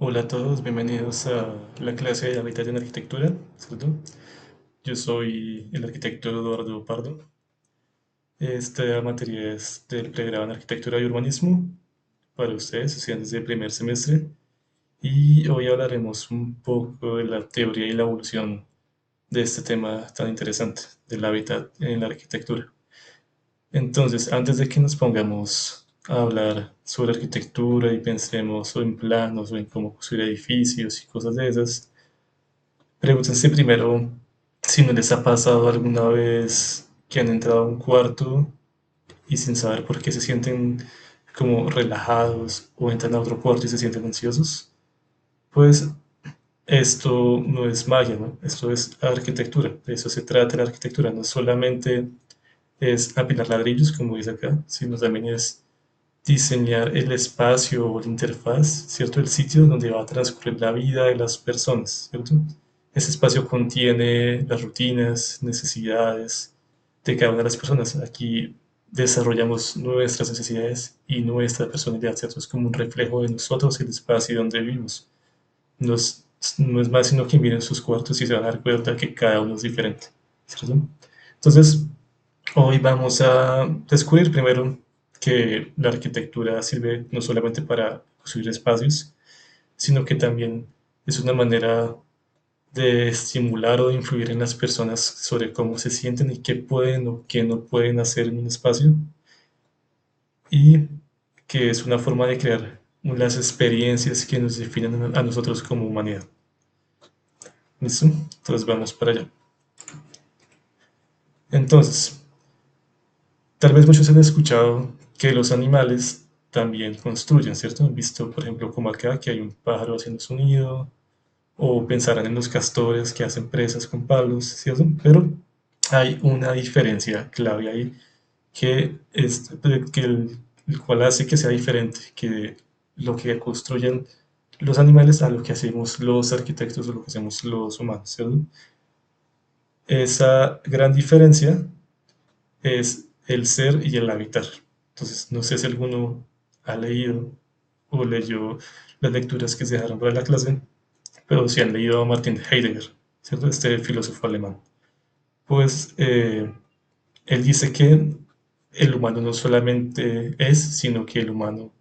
Hola a todos, bienvenidos a la clase de Hábitat en Arquitectura, ¿cierto? Yo soy el arquitecto Eduardo Pardo. Esta materia es del pregrado en Arquitectura y Urbanismo para ustedes, estudiantes de primer semestre, y hoy hablaremos un poco de la teoría y la evolución de este tema tan interesante, del hábitat en la arquitectura. Entonces, antes de que nos pongamos a hablar sobre arquitectura y pensemos o en planos o en cómo construir edificios y cosas de esas, pregúntense primero si no les ha pasado alguna vez que han entrado a un cuarto y sin saber por qué se sienten como relajados o entran a otro cuarto y se sienten ansiosos. Pues esto no es magia, ¿no? Esto es arquitectura. De eso se trata la arquitectura. No solamente es apilar ladrillos, como dice acá, sino también es diseñar el espacio o la interfaz, ¿cierto? El sitio donde va a transcurrir la vida de las personas, ¿cierto? Ese espacio contiene las rutinas, necesidades de cada una de las personas. Aquí desarrollamos nuestras necesidades y nuestra personalidad, ¿cierto? Es como un reflejo de nosotros el espacio donde vivimos. No es más sino que miren sus cuartos y se van a dar cuenta que cada uno es diferente, ¿cierto? Entonces, hoy vamos a descubrir primero que la arquitectura sirve no solamente para construir espacios, sino que también es una manera de estimular o de influir en las personas sobre cómo se sienten y qué pueden o qué no pueden hacer en un espacio, y que es una forma de crear las experiencias que nos definen a nosotros como humanidad. ¿Listo? Entonces vamos para allá. Entonces, tal vez muchos han escuchado que los animales también construyen, ¿cierto? Han visto, por ejemplo, como acá, que hay un pájaro haciendo su nido, o pensarán en los castores que hacen presas con palos, ¿cierto? Pero hay una diferencia clave ahí el cual hace que sea diferente que lo que construyen los animales a lo que hacemos los arquitectos o lo que hacemos los humanos, ¿cierto? Esa gran diferencia es el ser y el habitar. Entonces, no sé si alguno ha leído o leyó las lecturas que se dejaron para la clase, pero si han leído a Martin Heidegger, ¿cierto? Este filósofo alemán. Pues él dice que el humano no solamente es, sino que el humano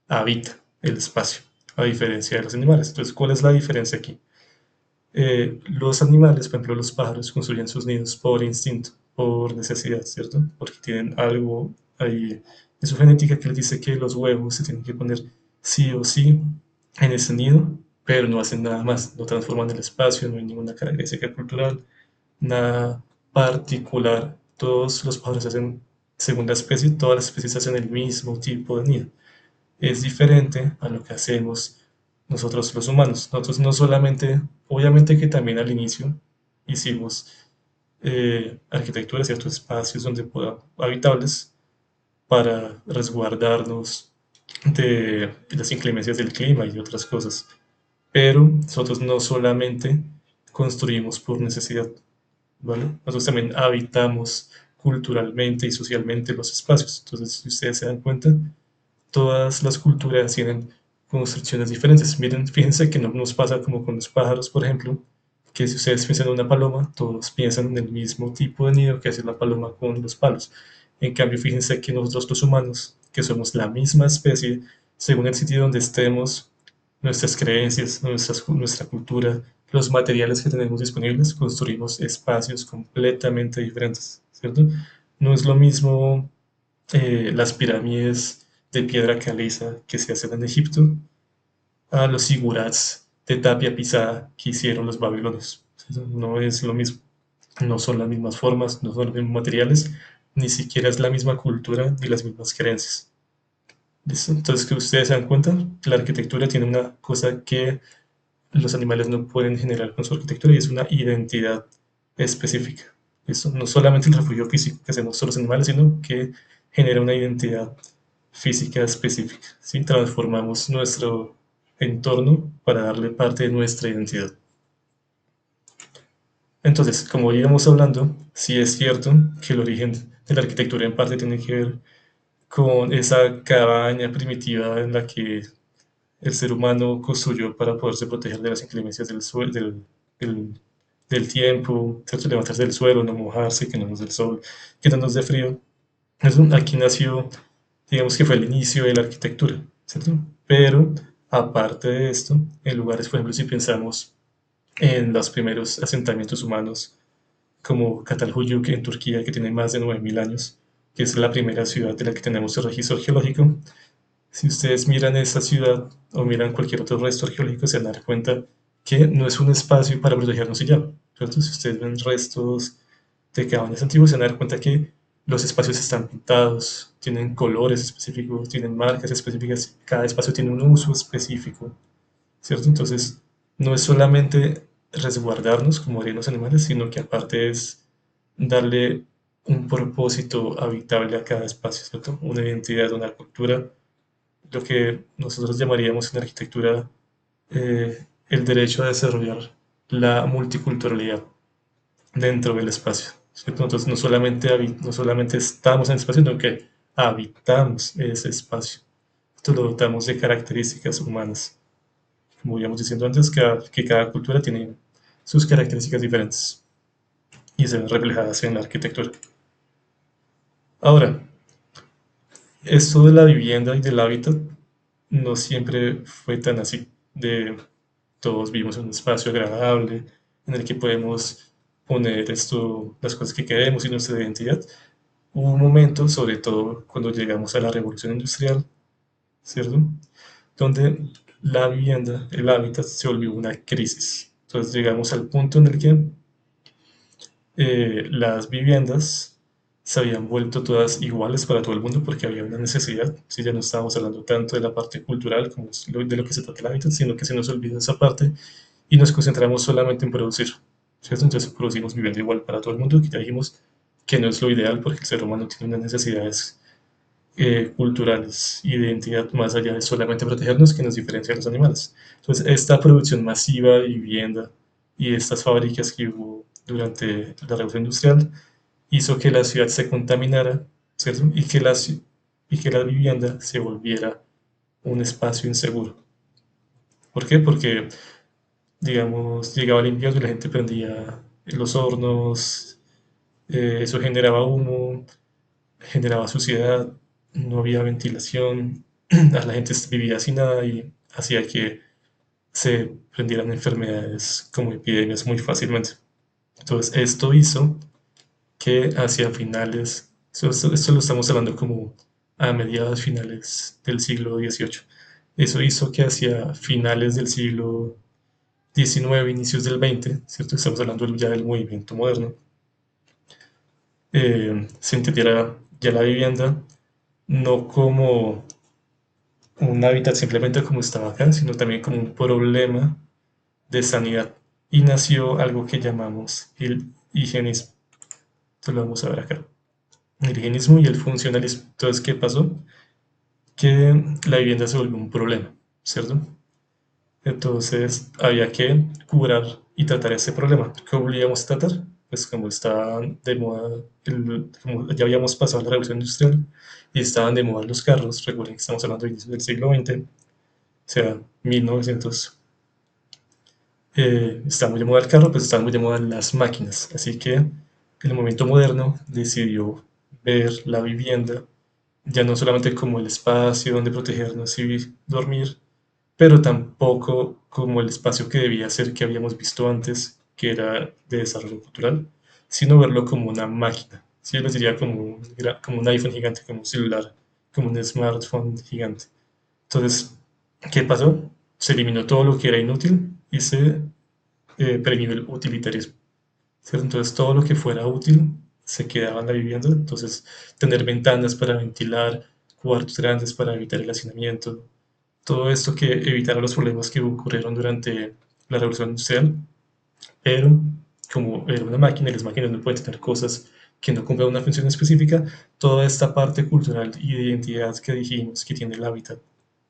habita el espacio, a diferencia de los animales. Entonces, ¿cuál es la diferencia aquí? Los animales, por ejemplo, los pájaros construyen sus nidos por instinto, por necesidad, ¿cierto? Porque tienen algo ahí en su genética que les dice que los huevos se tienen que poner sí o sí en ese nido, pero no hacen nada más, no transforman el espacio, no hay ninguna característica cultural, nada particular. Todos los pájaros hacen, según la especie, todas las especies hacen el mismo tipo de nido. Es diferente a lo que hacemos nosotros los humanos. Nosotros no solamente, obviamente que también al inicio hicimos arquitectura, ciertos espacios donde habitables para resguardarnos de las inclemencias del clima y de otras cosas. Pero nosotros no solamente construimos por necesidad, ¿vale? Nosotros también habitamos culturalmente y socialmente los espacios. Entonces, si ustedes se dan cuenta, todas las culturas tienen construcciones diferentes. Miren, fíjense que no nos pasa como con los pájaros, por ejemplo, que si ustedes piensan en una paloma, todos piensan en el mismo tipo de nido que hace la paloma con los palos. En cambio, fíjense que nosotros los humanos, que somos la misma especie, según el sitio donde estemos, nuestras creencias, nuestra cultura, los materiales que tenemos disponibles, construimos espacios completamente diferentes, ¿cierto? No es lo mismo las pirámides de piedra caliza que se hacen en Egipto a los zigurats de tapia pisada que hicieron los babilonios. No es lo mismo, no son las mismas formas, no son los mismos materiales, ni siquiera es la misma cultura ni las mismas creencias. ¿Listo? Entonces, que ustedes se dan cuenta, la arquitectura tiene una cosa que los animales no pueden generar con su arquitectura y es una identidad específica. Eso no solamente el refugio físico que hacemos los animales, sino que genera una identidad física específica. ¿Sí? Transformamos nuestro entorno para darle parte de nuestra identidad. Entonces, como íbamos hablando, sí es cierto que el origen de la arquitectura en parte tiene que ver con esa cabaña primitiva en la que el ser humano construyó para poderse proteger de las inclemencias del, del tiempo, ¿cierto? Levantarse del suelo, no mojarse, que no nos dé el sol, que no nos dé frío. Aquí nació, digamos que fue el inicio de la arquitectura, ¿cierto? Pero aparte de esto, en lugares, por ejemplo, si pensamos en los primeros asentamientos humanos, como Catalhuyuk en Turquía, que tiene más de 9.000 años, que es la primera ciudad de la que tenemos el registro arqueológico. Si ustedes miran esa ciudad o miran cualquier otro resto arqueológico, se van a dar cuenta que no es un espacio para protegernos y ya, ¿cierto? Si ustedes ven restos de cabañas antiguas, se van a dar cuenta que los espacios están pintados, tienen colores específicos, tienen marcas específicas, cada espacio tiene un uso específico, ¿cierto? Entonces, no es solamente resguardarnos como harían los animales, sino que aparte es darle un propósito habitable a cada espacio, ¿cierto? Una identidad, una cultura, lo que nosotros llamaríamos en arquitectura el derecho a desarrollar la multiculturalidad dentro del espacio, ¿cierto? Entonces, no solamente estamos en el espacio, sino que habitamos ese espacio. Esto lo dotamos de características humanas. Como íbamos diciendo antes, que cada cultura tiene sus características diferentes y se ven reflejadas en la arquitectura. Ahora, esto de la vivienda y del hábitat no siempre fue tan así. De todos vivimos en un espacio agradable en el que podemos poner las cosas que queremos y nuestra identidad. Hubo un momento, sobre todo cuando llegamos a la revolución industrial, ¿cierto? Donde la vivienda, el hábitat, se volvió una crisis. Entonces llegamos al punto en el que las viviendas se habían vuelto todas iguales para todo el mundo porque había una necesidad. Si ya no estábamos hablando tanto de la parte cultural como de lo que se trata el hábitat, sino que se nos olvida esa parte y nos concentramos solamente en producir, ¿cierto? Entonces producimos vivienda igual para todo el mundo, que ya dijimos que no es lo ideal porque el ser humano tiene unas necesidades culturales y de identidad más allá de solamente protegernos que nos diferencia de los animales. Entonces, esta producción masiva de vivienda y estas fábricas que hubo durante la revolución industrial hizo que la ciudad se contaminara, ¿cierto? Y que la vivienda se volviera un espacio inseguro. ¿Por qué? Porque, digamos, llegaba el invierno y la gente prendía los hornos, eso generaba humo, generaba suciedad, no había ventilación, la gente vivía sin nada y hacía que se prendieran enfermedades como epidemias muy fácilmente. Entonces, esto hizo que hacia finales, esto lo estamos hablando como a mediados finales del siglo XVIII, eso hizo que hacia finales del siglo XIX, inicios del XX, ¿cierto? Estamos hablando ya del movimiento moderno, se entendiera ya la vivienda no como un hábitat simplemente como estaba acá, sino también como un problema de sanidad. Y nació algo que llamamos el higienismo. Esto lo vamos a ver acá. El higienismo y el funcionalismo. Entonces, ¿qué pasó? Que la vivienda se volvió un problema, ¿cierto? Entonces, había que curar y tratar ese problema. ¿Qué volvíamos a tratar? Pues como estaban de moda, como ya habíamos pasado la revolución industrial y estaban de moda los carros, recuerden que estamos hablando de inicios del siglo XX, o sea, 1900, está muy de moda el carro, pues están muy de moda las máquinas. Así que el movimiento moderno decidió ver la vivienda ya no solamente como el espacio donde protegernos y dormir, pero tampoco como el espacio que debía ser que habíamos visto antes, que era de desarrollo cultural, sino verlo como una máquina. Sí, yo les diría como un iPhone gigante, como un celular, como un smartphone gigante. Entonces, ¿qué pasó? Se eliminó todo lo que era inútil y se premio el utilitarismo, ¿cierto? Entonces todo lo que fuera útil se quedaba en la vivienda, entonces tener ventanas para ventilar, cuartos grandes para evitar el hacinamiento, todo esto que evitara los problemas que ocurrieron durante la revolución industrial, pero como era una máquina y las máquinas no pueden tener cosas que no cumplan una función específica, toda esta parte cultural y de identidad que dijimos que tiene el hábitat,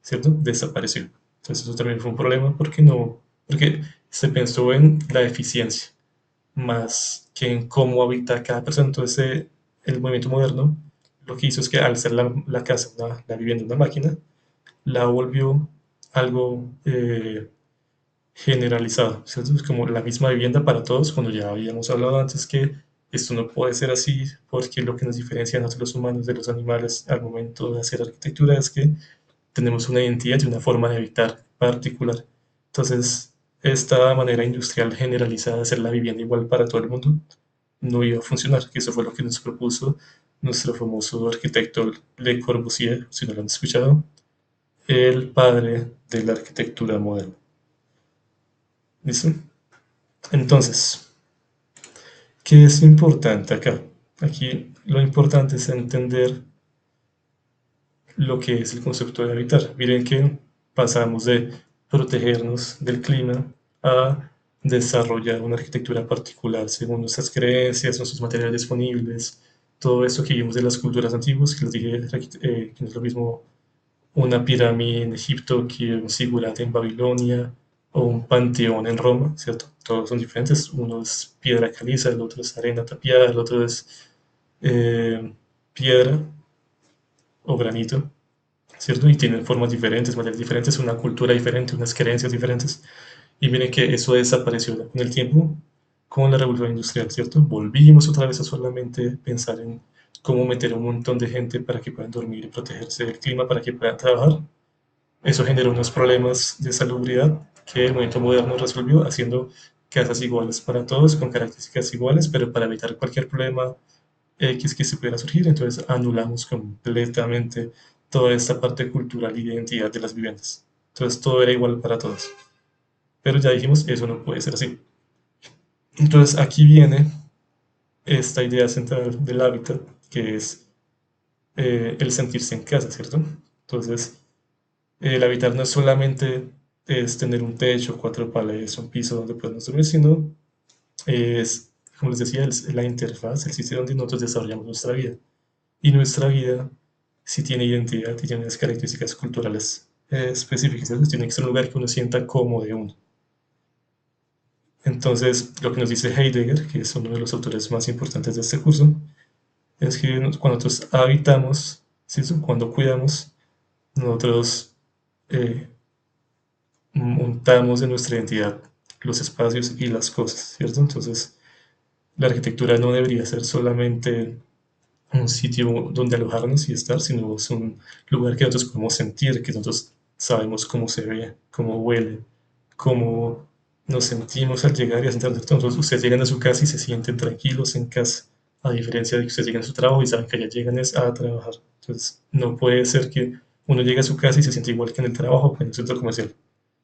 ¿cierto? Desapareció. Entonces eso también fue un problema porque se pensó en la eficiencia más que en cómo habita cada persona. Entonces el movimiento moderno lo que hizo es que al ser la casa, la vivienda una máquina, la volvió algo generalizado, ¿cierto? Es como la misma vivienda para todos, cuando ya habíamos hablado antes que esto no puede ser así, porque lo que nos diferencia a nosotros los humanos de los animales al momento de hacer arquitectura es que tenemos una identidad y una forma de habitar particular. Entonces, esta manera industrial generalizada de hacer la vivienda igual para todo el mundo no iba a funcionar, que eso fue lo que nos propuso nuestro famoso arquitecto Le Corbusier, si no lo han escuchado, el padre de la arquitectura moderna. ¿Listo? Entonces, ¿qué es importante acá? Aquí lo importante es entender lo que es el concepto de habitar. Miren que pasamos de protegernos del clima a desarrollar una arquitectura particular según nuestras creencias, nuestros materiales disponibles, todo eso que vimos de las culturas antiguas, que les dije que no es lo mismo una pirámide en Egipto que un zigurat en Babilonia o un panteón en Roma, ¿cierto? Todos son diferentes, uno es piedra caliza, el otro es arena tapiada, el otro es eh, piedra o granito, ¿cierto? Y tienen formas diferentes, materiales diferentes, una cultura diferente, unas creencias diferentes. Y miren que eso desapareció con el tiempo, con la revolución industrial, ¿cierto? Volvimos otra vez a solamente pensar en cómo meter a un montón de gente para que puedan dormir y protegerse del clima, para que puedan trabajar. Eso generó unos problemas de salubridad que el movimiento moderno resolvió haciendo casas iguales para todos, con características iguales, pero para evitar cualquier problema X que se pudiera surgir, entonces anulamos completamente toda esta parte cultural y de identidad de las viviendas. Entonces todo era igual para todos. Pero ya dijimos, eso no puede ser así. Entonces aquí viene esta idea central del hábitat, que es el sentirse en casa, ¿cierto? Entonces, el habitar no es solamente es tener un techo, cuatro paredes, un piso donde podemos dormir, sino es, como les decía, la interfaz, el sitio donde nosotros desarrollamos nuestra vida. Y nuestra vida sí tiene identidad y tiene unas características culturales específicas, ¿sabes? Tiene que ser un lugar que uno sienta cómodo de uno. Entonces, lo que nos dice Heidegger, que es uno de los autores más importantes de este curso, es que cuando nosotros habitamos, ¿sí? Cuando cuidamos, nosotros eh, montamos en nuestra identidad los espacios y las cosas, ¿cierto? Entonces, la arquitectura no debería ser solamente un sitio donde alojarnos y estar, sino es un lugar que nosotros podemos sentir, que nosotros sabemos cómo se ve, cómo huele, cómo nos sentimos al llegar y a sentarnos. Entonces, ustedes llegan a su casa y se sienten tranquilos en casa, a diferencia de que ustedes llegan a su trabajo y saben que allá llegan es a trabajar. Entonces, no puede ser que uno llegue a su casa y se siente igual que en el trabajo, que en el centro comercial.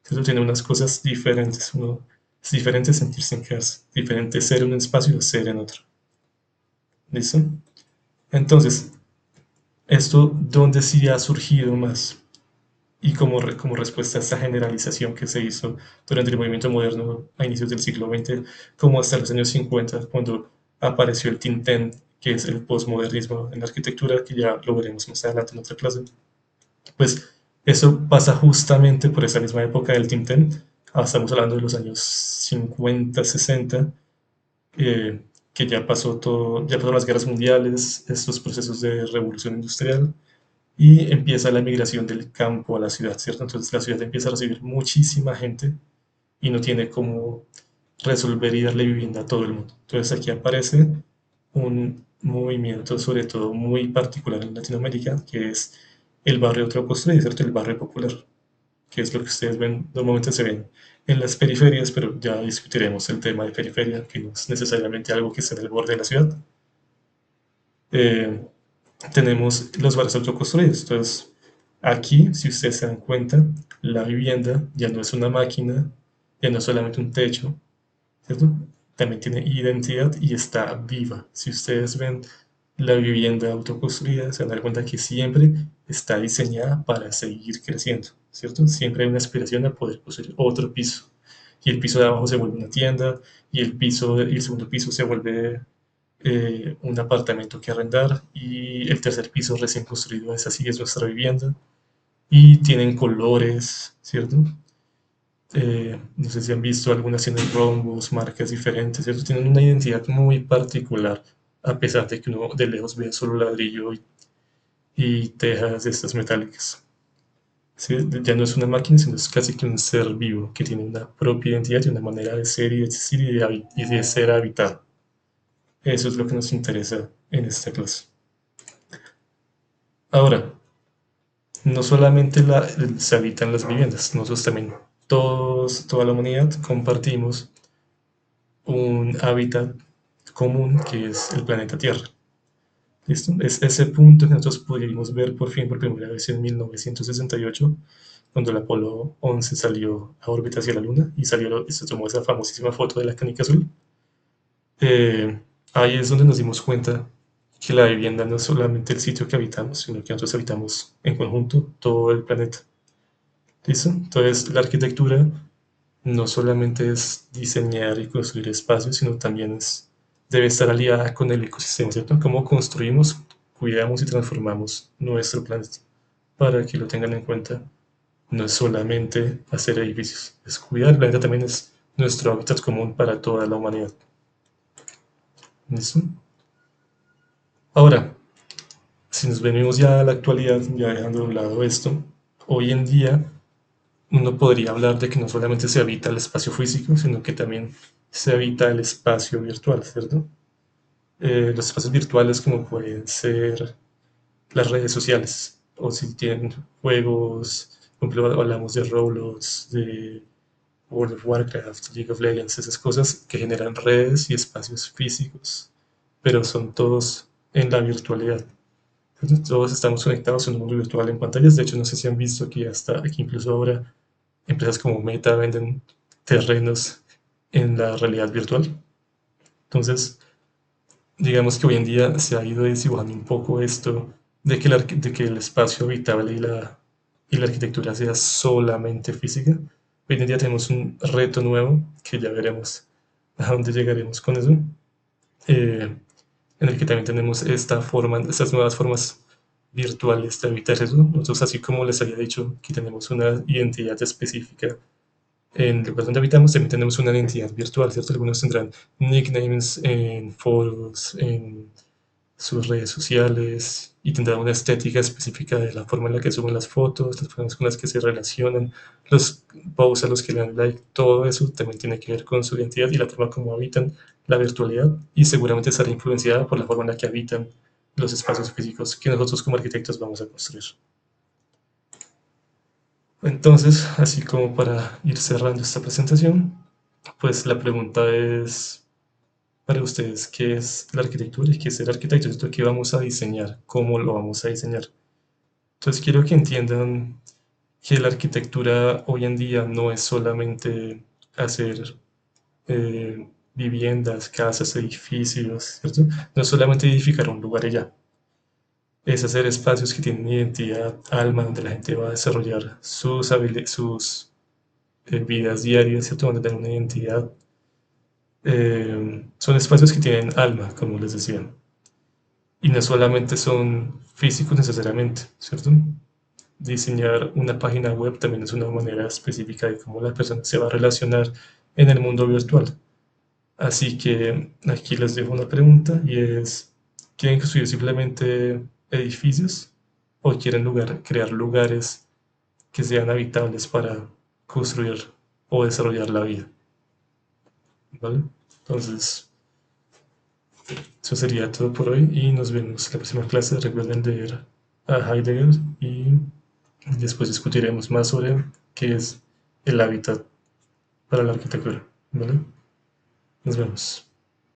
Eso tiene unas cosas diferentes. Uno, es diferente sentirse en casa, diferente ser en un espacio y ser en otro. ¿Listo? Entonces, esto, ¿dónde sí ha surgido más? Y como respuesta a esta generalización que se hizo durante el movimiento moderno a inicios del siglo XX, como hasta los años 50, cuando apareció el Tintén, que es el posmodernismo en la arquitectura, que ya lo veremos más adelante en otra clase, pues eso pasa justamente por esa misma época del Tintén. Estamos hablando de los años 50, 60, eh, que ya pasó todo, ya pasaron las guerras mundiales, estos procesos de revolución industrial, y empieza la migración del campo a la ciudad, ¿cierto? Entonces la ciudad empieza a recibir muchísima gente y no tiene cómo resolver y darle vivienda a todo el mundo. Entonces aquí aparece un movimiento, sobre todo muy particular en Latinoamérica, que es el barrio autoconstruido, ¿cierto? El barrio popular, que es lo que ustedes ven, normalmente se ven en las periferias, pero ya discutiremos el tema de periferia, que no es necesariamente algo que esté en el borde de la ciudad. Eh, tenemos los barrios autoconstruidos. Entonces, aquí, si ustedes se dan cuenta, la vivienda ya no es una máquina, ya no es solamente un techo, ¿cierto? También tiene identidad y está viva. Si ustedes ven la vivienda autoconstruida, se van a dar cuenta que siempre está diseñada para seguir creciendo, ¿cierto? Siempre hay una aspiración a poder construir otro piso. Y el piso de abajo se vuelve una tienda, y y el segundo piso se vuelve un apartamento que arrendar, y el tercer piso recién construido es así, es nuestra vivienda, y tienen colores, ¿cierto? No sé si han visto algunas tienen rombos, marcas diferentes, ¿cierto? Tienen una identidad muy particular, a pesar de que uno de lejos ve solo ladrillo y tejas de estas metálicas. ¿sí? Ya no es una máquina, sino es casi que un ser vivo que tiene una propia identidad y una manera de ser y de existir y de ser habitado. Eso es lo que nos interesa en esta clase. Ahora, no solamente se habitan las viviendas, nosotros también, toda la humanidad compartimos un hábitat común que es el planeta Tierra. ¿Listo? Es ese punto que nosotros pudimos ver por fin por primera vez en 1968, cuando el Apolo 11 salió a órbita hacia la Luna y se tomó esa famosísima foto de la canica azul. Eh, Ahí es donde nos dimos cuenta que la vivienda no es solamente el sitio que habitamos, sino que nosotros habitamos en conjunto todo el planeta. ¿Listo? Entonces, la arquitectura no solamente es diseñar y construir espacios, sino también debe estar aliada con el ecosistema, ¿cierto? Cómo construimos, cuidamos y transformamos nuestro planeta. Para que lo tengan en cuenta, no es solamente hacer edificios, es cuidar el planeta, también es nuestro hábitat común para toda la humanidad. ¿Listo? Ahora, si nos venimos ya a la actualidad, ya dejando de un lado esto, hoy en día uno podría hablar de que no solamente se habita el espacio físico, sino que también se habita el espacio virtual, ¿cierto? Los espacios virtuales como pueden ser las redes sociales, o si tienen juegos, por ejemplo, hablamos de Roblox, de World of Warcraft, League of Legends, esas cosas que generan redes y espacios físicos, pero son todos en la virtualidad. Entonces, todos estamos conectados en un mundo virtual en pantallas. De hecho, no sé si han visto que hasta aquí incluso ahora empresas como Meta venden terrenos en la realidad virtual. Entonces, digamos que hoy en día se ha ido desdibujando un poco esto de que el espacio habitable y la arquitectura sea solamente física. Hoy en día tenemos un reto nuevo que ya veremos a dónde llegaremos con eso, eh, en el que también tenemos estas nuevas formas virtuales de habitar eso. Nosotros, así como les había dicho, que tenemos una identidad específica en el lugar donde habitamos, también tenemos una identidad virtual, ¿cierto? Algunos tendrán nicknames en foros, en sus redes sociales y tendrán una estética específica de la forma en la que suben las fotos, las formas con las que se relacionan, los posts a los que le dan like, todo eso también tiene que ver con su identidad y la forma como habitan la virtualidad y seguramente estará influenciada por la forma en la que habitan los espacios físicos que nosotros como arquitectos vamos a construir. Entonces, así como para ir cerrando esta presentación, pues la pregunta es para ustedes, ¿qué es la arquitectura y qué es el arquitecto? ¿Esto qué vamos a diseñar? ¿Cómo lo vamos a diseñar? Entonces, quiero que entiendan que la arquitectura hoy en día no es solamente hacer viviendas, casas, edificios, ¿cierto? No es solamente edificar un lugar y ya. Es hacer espacios que tienen identidad, alma, donde la gente va a desarrollar sus vidas diarias, ¿cierto? Donde tienen una identidad. Son espacios que tienen alma, como les decía. Y no solamente son físicos necesariamente, ¿cierto? Diseñar una página web también es una manera específica de cómo la persona se va a relacionar en el mundo virtual. Así que aquí les dejo una pregunta y es, ¿quieren construir simplemente edificios o quieren crear lugares que sean habitables para construir o desarrollar la vida? ¿Vale? Entonces, eso sería todo por hoy y nos vemos en la próxima clase. Recuerden leer a Heidegger y después discutiremos más sobre qué es el hábitat para la arquitectura. ¿Vale? Nos vemos.